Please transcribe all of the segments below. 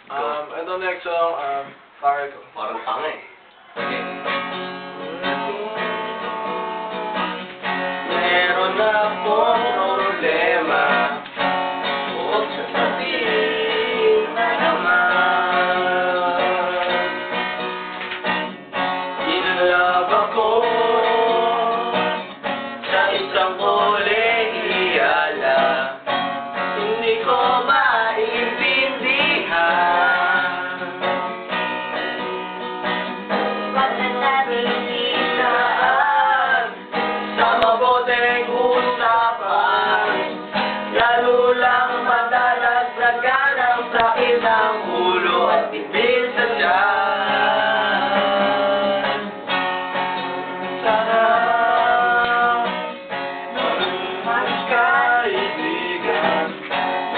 Ito next song, pare ko. Parang tanga eh. Okay. Meron akong problema. Huwag sasabihin na naman. Inlove ako sa isang kolehiyala. Hindi ko maintindihan. Pagkatabihan sa maboteng usapan, lalo lang madalagdagan ang sakit ng ulo at tibil sa tiyan. Sana mas kaibigan,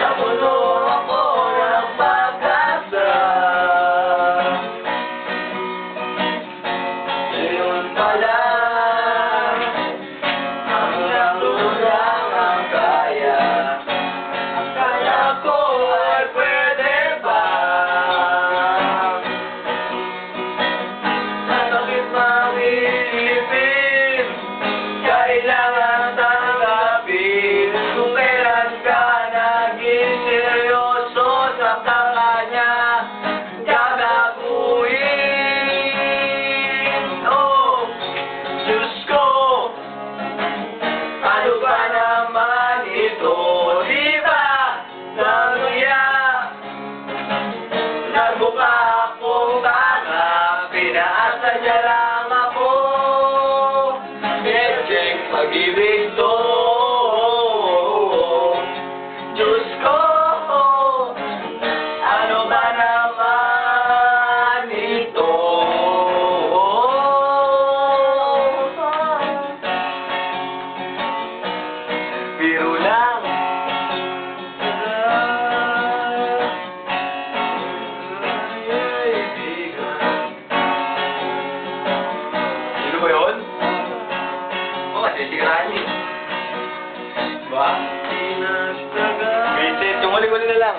napuno ako ng pag-asa. Ngayon pala, hanggang lulang ang kaya. Akala ko ay pwede pa. Nasakit mang iisipin, kailangan tanggapin. Kung kailan ka naging seryoso sa kanya, gagaguhin. Oh, Diyos ko, ano ba naman ito? Di ba naluya? Nagmukha akong tanga, pinaasa niya lang ako. Medjeng pag-ibig to. Diyos ko, ano ba naman ito? Biro lang. Sino ba yun? Sisiraan niyo. Ba? Vincent, yung huli-huli na lang.